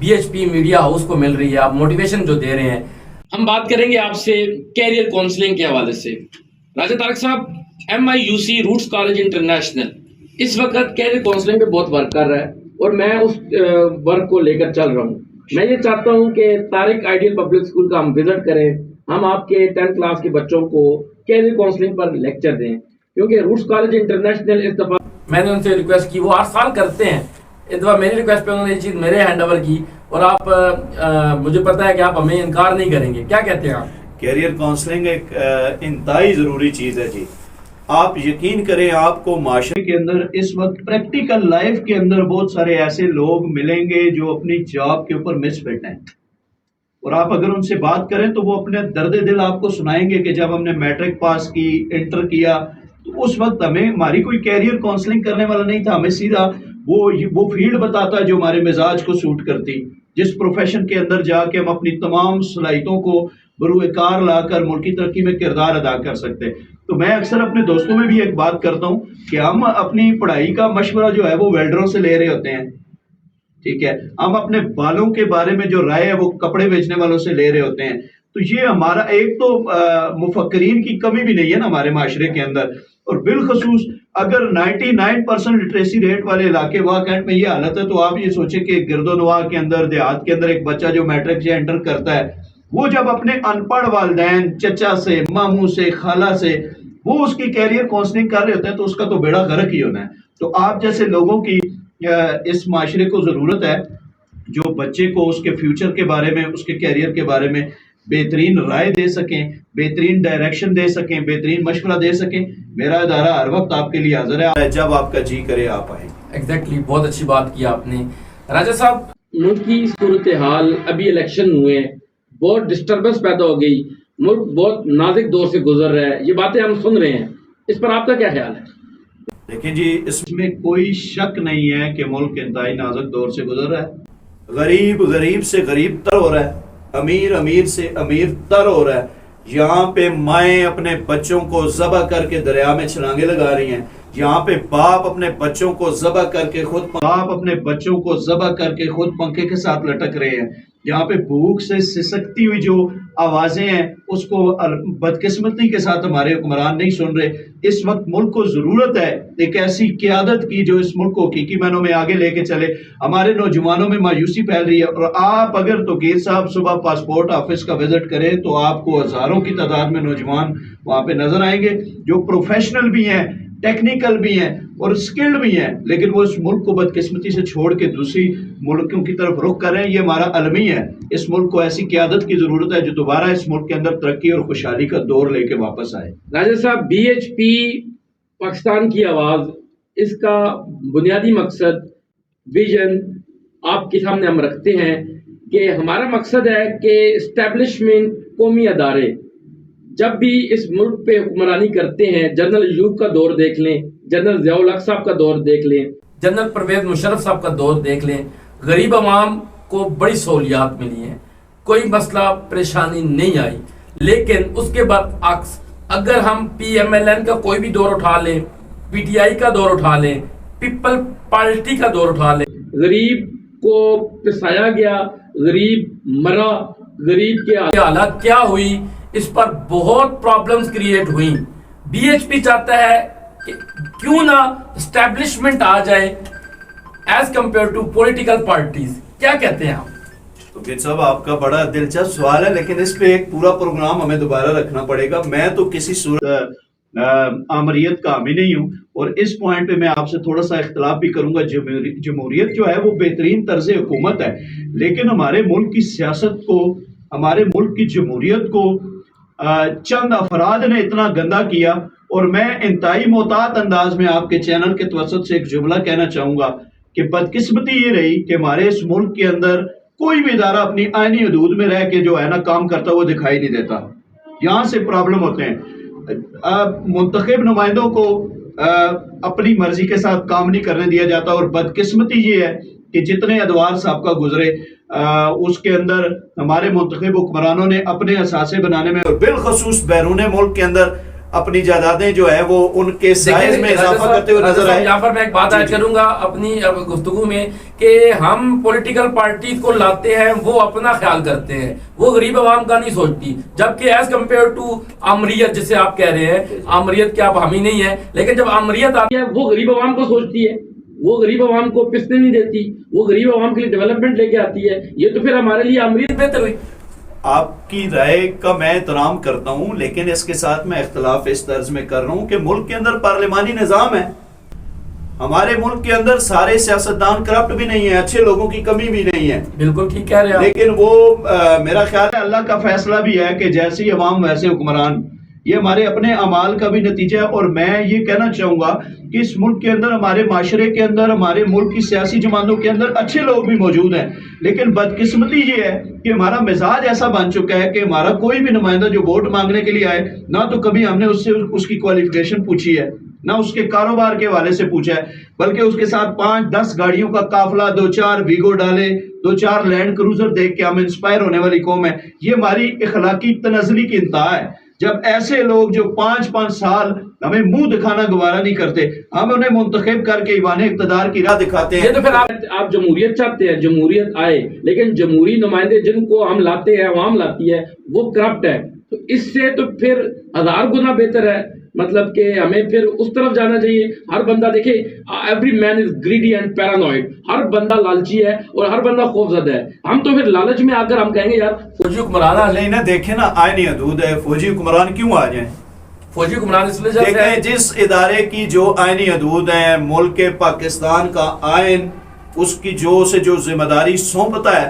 BHP media house کو مل رہی ہے, آپ موٹیویشن جو دے رہے ہیں. ہم بات کریں گے آپ سے کیریئر کاؤنسلنگ کے حوالے سے. راجہ طارق صاحب, MIUC روٹس کالج انٹرنیشنل اس وقت کیریئر کاؤنسلنگ پہ بہت ورک کر رہا ہے, اور میں اس ورک کو لے کر چل رہا ہوں. میں یہ چاہتا ہوں کہ طارق آئیڈیل پبلک اسکول کا ہم وزٹ کریں, ہم آپ کے 10th کلاس کے بچوں کو کیریئر کاؤنسلنگ پر لیکچر دیں, کیونکہ روٹس کالج انٹرنیشنل اس دفعہ میں نے ان سے ریکویسٹ کی, وہ ہر سال کرتے ہیں, اس دفعہ میری ریکویسٹ پہ انہوں نے یہ چیز میرے ہینڈ اوور کی, اور آپ مجھے پتا ہے کہ آپ ہمیں انکار نہیں کریں گے. کیا کہتے ہیں آپ؟ کیریئر کاؤنسلنگ ایک انتہائی ضروری چیز ہے جی. آپ یقین کریں, آپ کو معاشرے کے اندر اس وقت پریکٹیکل لائف کے اندر بہت سارے ایسے لوگ ملیں گے جو اپنی جاب کے اوپر مس فٹ ہیں, اور آپ اگر ان سے بات کریں تو وہ اپنے درد دل آپ کو سنائیں گے کہ جب ہم نے میٹرک پاس کی, انٹر کیا, تو اس وقت ہماری کوئی کیریئر کاؤنسلنگ کرنے والا نہیں تھا, ہمیں سیدھا وہ فیلڈ بتاتا جو ہمارے مزاج کو سوٹ کرتی, جس پروفیشن کے اندر جا کے ہم اپنی تمام صلاحیتوں کو بروئے کار لا کر ملکی ترقی میں کردار ادا کر سکتے. تو میں اکثر اپنے دوستوں میں بھی ایک بات کرتا ہوں کہ ہم اپنی پڑھائی کا مشورہ جو ہے وہ ویلڈروں سے لے رہے ہوتے ہیں, ٹھیک ہے, ہم اپنے بالوں کے بارے میں جو رائے ہے وہ کپڑے بیچنے والوں سے لے رہے ہوتے ہیں. تو یہ ہمارا ایک تو مفکرین کی کمی بھی نہیں ہے نا ہمارے معاشرے کے اندر, اور بالخصوص اگر 99% لٹریسی ریٹ والے علاقے واقعات میں یہ حالت ہے, تو آپ یہ سوچیں کہ گرد و نواح کے اندر, دیہات کے اندر ایک بچہ جو میٹرک سے انٹر کرتا ہے, وہ جب اپنے ان پڑھ والدین, چچا سے, ماموں سے, خالہ سے وہ اس کی کیریئر کاؤنسلنگ کر رہے ہوتے ہیں, تو اس کا تو بیڑا غرق ہی ہونا ہے. تو آپ جیسے لوگوں کی اس معاشرے کو ضرورت ہے جو بچے کو اس کے فیوچر کے بارے میں, اس کے کیریئر کے بارے میں بہترین رائے دے سکیں, بہترین ڈائریکشن دے سکیں, بہترین مشورہ دے سکیں. میرا ادارہ ہر وقت آپ کے لیے حاضر ہے, جب آپ کا جی کرے آپ آئیں. ایگزیکٹلی, بہت اچھی بات کی آپ نے. راجہ صاحب, ملک کی صورتحال, ابھی الیکشن ہوئے ہیں, بہت ڈسٹربنس پیدا ہو گئی, ملک بہت نازک دور سے گزر رہا ہے, یہ باتیں ہم سن رہے ہیں, اس پر آپ کا کیا خیال ہے؟ دیکھیں جی, اس میں کوئی شک نہیں ہے کہ ملک انتہائی نازک دور سے گزر رہا ہے. غریب غریب سے غریب تر ہو رہا ہے, امیر امیر سے امیر تر ہو رہا ہے. یہاں پہ مائیں اپنے بچوں کو ذبح کر کے دریا میں چھلانگے لگا رہی ہیں, یہاں پہ باپ اپنے بچوں کو ذبح کر کے خود پنکھے کے ساتھ لٹک رہے ہیں. یہاں پہ بھوک سے سسکتی ہوئی جو آوازیں ہیں اس کو بدقسمتی کے ساتھ ہمارے حکمران نہیں سن رہے. اس وقت ملک کو ضرورت ہے ایک ایسی قیادت کی جو اس ملک کو حقیقی معنوں میں آگے لے کے چلے. ہمارے نوجوانوں میں مایوسی پھیل رہی ہے, اور آپ اگر توقیر صاحب صبح پاسپورٹ آفس کا وزٹ کریں تو آپ کو ہزاروں کی تعداد میں نوجوان وہاں پہ نظر آئیں گے جو پروفیشنل بھی ہیں, ٹیکنیکل بھی ہیں اور اسکلڈ بھی ہیں, لیکن وہ اس ملک کو بدقسمتی سے چھوڑ کے دوسری ملکوں کی طرف رخ کر رہے ہیں. یہ ہمارا المی ہے. اس ملک کو ایسی قیادت کی ضرورت ہے جو دوبارہ اس ملک کے اندر ترقی اور خوشحالی کا دور لے کے واپس آئے. راجہ صاحب, BHP پاکستان کی آواز, اس کا بنیادی مقصد, ویژن آپ کے سامنے ہم رکھتے ہیں کہ ہمارا مقصد ہے کہ اسٹیبلشمنٹ, قومی ادارے جب بھی اس ملک پہ حکمرانی کرتے ہیں, جنرل ایوب کا دور دیکھ لیں, جنرل ضیاء الحق صاحب کا دور دیکھ لیں, جنرل پرویز مشرف صاحب کا دور دیکھ لیں, غریب عوام کو بڑی سہولیات ملی ہیں, کوئی مسئلہ پریشانی نہیں آئی. لیکن اس کے برعکس اگر ہم PMLN کا کوئی بھی دور اٹھا لیں, PTI کا دور اٹھا لیں, پیپل پارٹی کا دور اٹھا لیں, غریب کو پسایا گیا, غریب مرا, غریب کے حالات کیا ہوئی, اس پر بہت پرابلمز کریٹ ہوئیں. BHP چاہتا ہے کہ کیوں نہ اسٹیبلشمنٹ آ جائے as compare to political parties. کیا کہتے ہیں آپ؟ تو گیٹ صاحب, آپ کا بڑا دلچسپ سوال ہے, لیکن اس پہ ایک پورا پروگرام ہمیں دوبارہ رکھنا پڑے گا. میں تو کسی صورت آمریت کا حامی نہیں ہوں, اور اس پوائنٹ پہ میں آپ سے تھوڑا سا اختلاف بھی کروں گا. جمہوریت جو ہے وہ بہترین طرز حکومت ہے, لیکن ہمارے ملک کی سیاست کو, ہمارے ملک کی جمہوریت کو چند افراد نے اتنا گندا کیا. اور میں انتہائی محتاط انداز میں آپ کے چینل کے توسط سے ایک جملہ کہنا چاہوں گا کہ بدقسمتی یہ رہی کہ ہمارے اس ملک کے اندر کوئی بھی ادارہ اپنی آئینی حدود میں رہ کے جو ہے نا کام کرتا وہ دکھائی نہیں دیتا. یہاں سے پرابلم ہوتے ہیں. منتخب نمائندوں کو اپنی مرضی کے ساتھ کام نہیں کرنے دیا جاتا, اور بدقسمتی یہ ہے کہ جتنے ادوار صاحب کا گزرے اس کے اندر ہمارے منتخب حکمرانوں نے اپنے اثاثے بنانے میں, اور بالخصوص بیرون ملک کے اندر اپنی جائیدادیں جو ہے وہ ان کے سائز میں اضافہ کرتے ہوئے نظر آئے. یہاں پر میں ایک بات ایڈ کروں گا اپنی گفتگو میں کہ ہم پولیٹیکل پارٹیز کو لاتے ہیں وہ اپنا خیال کرتے ہیں, وہ غریب عوام کا نہیں سوچتی, جبکہ ایز کمپیئر ٹو امریت جسے آپ کہہ رہے ہیں, امریت کے آپ حامی نہیں ہے, لیکن جب امریت آتی ہے وہ غریب عوام کو سوچتی ہے, وہ غریب عوام کو پسنے نہیں دیتی, وہ غریب عوام کے لیے ڈیولپمنٹ لے کے آتی ہے. یہ تو پھر ہمارے لیے امریت بہتر ہوئی. آپ کی رائے کا میں احترام کرتا ہوں, لیکن اس کے ساتھ میں اختلاف اس طرز میں کر رہا ہوں کہ ملک کے اندر پارلیمانی نظام ہے. ہمارے ملک کے اندر سارے سیاستدان کرپٹ بھی نہیں ہیں, اچھے لوگوں کی کمی بھی نہیں ہے. بالکل ٹھیک کہہ رہے ہیں, لیکن وہ میرا خیال ہے اللہ کا فیصلہ بھی ہے کہ جیسی عوام ویسے حکمران. یہ ہمارے اپنے اعمال کا بھی نتیجہ ہے, اور میں یہ کہنا چاہوں گا کہ اس ملک کے اندر, ہمارے معاشرے کے اندر, ہمارے ملک کی سیاسی جماعتوں کے اندر اچھے لوگ بھی موجود ہیں, لیکن بدقسمتی یہ ہے کہ ہمارا مزاج ایسا بن چکا ہے کہ ہمارا کوئی بھی نمائندہ جو ووٹ مانگنے کے لیے آئے, نہ تو کبھی ہم نے اس سے اس کی کوالیفیکیشن پوچھی ہے, نہ اس کے کاروبار کے حوالے سے پوچھا ہے, بلکہ اس کے ساتھ 5-10 گاڑیوں کا قافلہ, 2-4 ویگو ڈالے, 2-4 لینڈ کروزر دیکھ کے ہم انسپائر ہونے والی قوم ہے. یہ ہماری اخلاقی تنزلی کی انتہا ہے. جب ایسے لوگ جو 5-5 سال ہمیں منہ دکھانا گوارا نہیں کرتے, ہم انہیں منتخب کر کے ایوان اقتدار کی راہ دکھاتے ہیں. یہ تو پھر آپ جمہوریت چاہتے ہیں, جمہوریت آئے, لیکن جمہوری نمائندے جن کو ہم لاتے ہیں, عوام لاتی ہے, وہ کرپٹ ہے. تو اس سے تو پھر 1000 گنا بہتر ہے, مطلب کہ ہمیں پھر اس طرف جانا چاہیے. ہر بندہ دیکھیں, every man is greedy and paranoid, ہر بندہ لالچی ہے اور ہر بندہ خوفزدہ ہے. ہم تو پھر لالچ میں آ کر ہم کہیں گے یار فوجی حکمران نہیں نا, دیکھیں نا آئینی حدود ہے, فوجی حکمران کیوں آ جائیں؟ فوجی حکمران اس لیے دیکھیں جس ادارے کی جو آئینی حدود ہیں, ملک پاکستان کا آئین اس کی جو ذمہ داری سونپتا ہے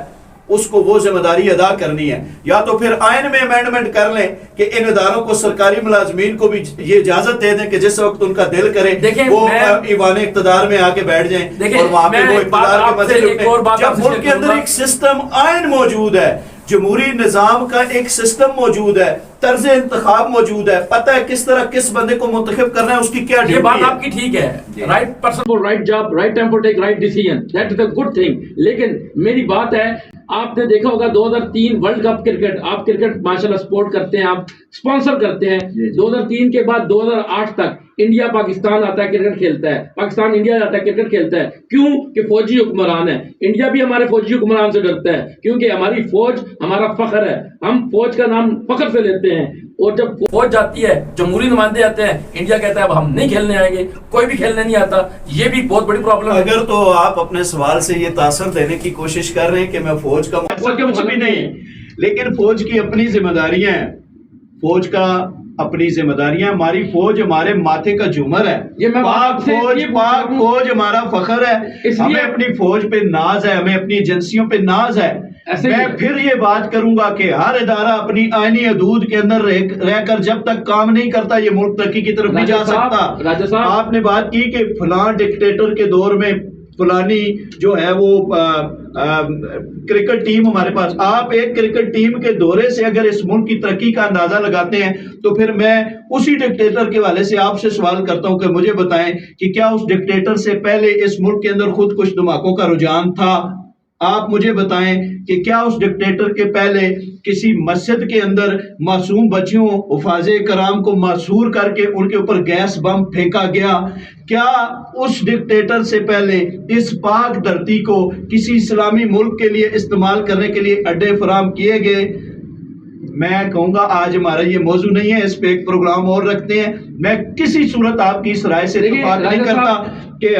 اس کو وہ ذمہ داری ادا کرنی ہے. یا تو پھر آئین میں امینڈمنٹ کر لیں کہ ان اداروں کو, سرکاری ملازمین کو بھی یہ اجازت دے دیں کہ جس وقت ان کا دل کرے وہ ایوان اقتدار میں آ کے بیٹھ جائیں اور وہاں پہ وہ اقتدار کے مزے لوٹیں. جب ملک کے اندر ایک سسٹم آئین موجود ہے, جمہوری نظام کا ایک سسٹم موجود ہے, طرز انتخاب موجود ہے, پتہ ہے کس طرح کس بندے کو منتخب کرنا ہے, اس کی کیا ڈیوٹی ہے. یہ بات آپ کی ٹھیک ہے, right person for right job, right time for take right decision, that is a good thing. لیکن میری بات ہے, آپ نے دیکھا ہوگا 2003 ورلڈ کپ کرکٹ, آپ کرکٹ ماشاءاللہ سپورٹ کرتے ہیں, آپ سپانسر کرتے ہیں. 2003 کے بعد 2008 تک انڈیا پاکستان آتا ہے کرکٹ کھیلتا ہے, پاکستان انڈیا جاتا ہے کرکٹ کھیلتا ہے. کیوں کہ فوجی حکمران ہے. انڈیا بھی ہمارے فوجی حکمران سے ڈرتا ہے کیونکہ ہماری فوج ہمارا فخر ہے, ہم فوج کا نام فخر سے لیتے ہیں. اور جب فوج جاتی ہے, جمہوری نمائندے آتے ہیں, انڈیا کہتا ہے اب ہم نہیں کھیلنے آئیں گے, کوئی بھی کھیلنے نہیں آتا. یہ بھی بہت بڑی پرابلم ہے. اگر تو آپ اپنے سوال سے یہ تاثر دینے کی کوشش کر رہے ہیں کہ میں فوج کا کچھ بھی نہیں, لیکن فوج کی اپنی ذمہ داریاں ہیں, فوج کا اپنی ذمہ داریاں. ہماری فوج ہمارے ماتھے کا جھومر ہے, پاک فوج ہمارا فخر ہے. ہمیں اپنی فوج پہ ناز ہے, ہمیں اپنی ایجنسیوں پہ ناز ہے. میں پھر یہ بات کروں گا کہ ہر ادارہ اپنی آئینی حدود کے اندر رہ کر جب تک کام نہیں کرتا یہ ملک ترقی کی طرف نہیں جا سکتا. آپ نے بات کی کہ فلاں ڈکٹیٹر کے دور میں فلانی جو ہے وہ کرکٹ ٹیم ہمارے پاس. آپ ایک کرکٹ ٹیم کے دورے سے اگر اس ملک کی ترقی کا اندازہ لگاتے ہیں تو پھر میں اسی ڈکٹیٹر کے حوالے سے آپ سے سوال کرتا ہوں کہ مجھے بتائیں کہ کیا اس ڈکٹیٹر سے پہلے اس ملک کے اندر خود کش دھماکوں کا رجحان تھا؟ آپ مجھے بتائیں کہ کیا اس ڈکٹیٹر کے پہلے کسی مسجد کے اندر معصوم بچیوں, حفاظ کرام کو معصور کر کے ان کے اوپر گیس بم پھینکا گیا؟ کیا اس ڈکٹیٹر سے پہلے اس پاک دھرتی کو کسی اسلامی ملک کے لیے استعمال کرنے کے لیے اڈے فراہم کیے گئے؟ میں کہوں گا آج ہمارا یہ موضوع نہیں ہے, اس پہ ایک پروگرام اور رکھتے ہیں. میں کسی صورت آپ کی اس رائے سے اتفاق نہیں کرتا کہ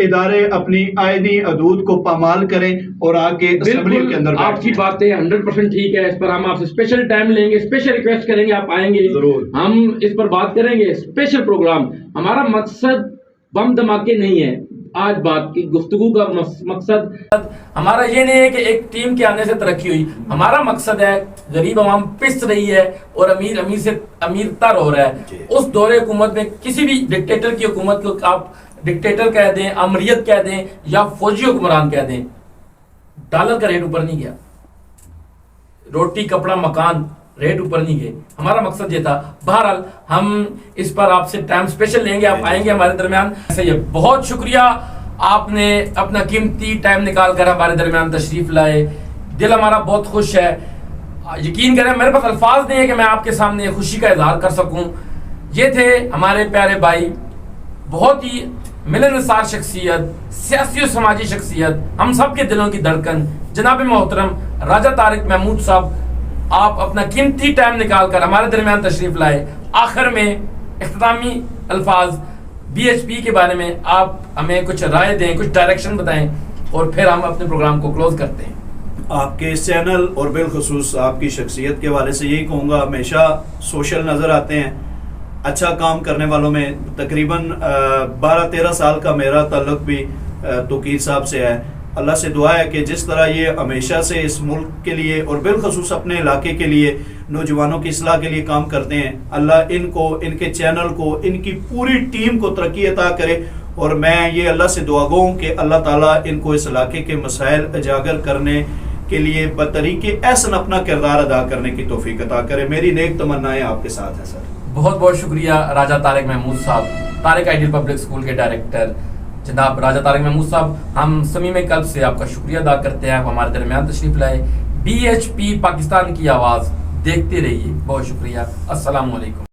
ادارے اپنی آئینی حدود کو پامال کریں اور آ کے اسمبلی کے اندر. آپ کی باتیں 100% ٹھیک ہے, اس پر ہم آپ سے اسپیشل ٹائم لیں گے, اسپیشل ریکویسٹ کریں گے, آپ آئیں گے ضرور, ہم اس پر بات کریں گے, اسپیشل پروگرام. ہمارا مقصد بم دھماکے نہیں ہے, آج بات کی گفتگو کا مقصد ہمارا یہ نہیں ہے کہ ایک ٹیم کے آنے سے ترقی ہوئی. ہمارا مقصد ہے غریب عوام پس رہی ہے اور امیر سے امیر تر ہو رہا ہے. اس دور حکومت میں کسی بھی ڈکٹیٹر کی حکومت کو آپ ڈکٹیٹر کہہ دیں, امریت کہہ دیں یا فوجی حکمران کہہ دیں, ڈالر کا ریٹ اوپر نہیں گیا, روٹی کپڑا مکان ریٹ اوپر نہیں گئے. ہمارا مقصد یہ تھا. بہرحال ہم اس پر آپ سے ٹائم اسپیشل لیں گے, آپ آئیں گے ہمارے درمیان. یہ بہت شکریہ, آپ نے اپنا قیمتی ٹائم نکال کر ہمارے درمیان تشریف لائے, دل ہمارا بہت خوش ہے. یقین کریں میرے پاس الفاظ نہیں ہے کہ میں آپ کے سامنے خوشی کا اظہار کر سکوں. یہ تھے ہمارے پیارے بھائی، بہت ہی ملنسار شخصیت، سیاسی و سماجی شخصیت، ہم سب کے دلوں کی دھڑکن، جناب محترم راجہ طارق محمود صاحب، آپ اپنا قیمتی ٹائم نکال کر ہمارے درمیان تشریف لائے۔ آخر میں اختتامی الفاظ BHP کے بارے میں آپ ہمیں کچھ رائے دیں، کچھ ڈائریکشن بتائیں، اور پھر ہم اپنے پروگرام کو کلوز کرتے ہیں۔ آپ کے اس چینل اور بالخصوص آپ کی شخصیت کے حوالے سے یہی کہوں گا، ہمیشہ سوشل نظر آتے ہیں، اچھا کام کرنے والوں میں تقریباً 12-13 سال کا میرا تعلق بھی توقیر صاحب سے ہے۔ اللہ سے دعا ہے کہ جس طرح یہ ہمیشہ سے اس ملک کے لیے اور بالخصوص اپنے علاقے کے لیے نوجوانوں کی اصلاح کے لیے کام کرتے ہیں، اللہ ان کو، ان کے چینل کو، ان کی پوری ٹیم کو ترقی عطا کرے، اور میں یہ اللہ سے دعا گو ہوں کہ اللہ تعالیٰ ان کو اس علاقے کے مسائل اجاگر کرنے کے لیے بطریق احسن اپنا کردار ادا کرنے کی توفیق عطا کرے۔ میری نیک تمنائیں آپ کے ساتھ ہیں سر۔ بہت بہت شکریہ راجہ طارق محمود صاحب، طارق آئیڈیل پبلک اسکول کے ڈائریکٹر جناب راجہ طارق محمود صاحب، ہم صمیم قلب سے آپ کا شکریہ ادا کرتے ہیں، آپ ہمارے درمیان تشریف لائے۔ BHP پاکستان کی آواز دیکھتے رہیے، بہت شکریہ، السلام علیکم۔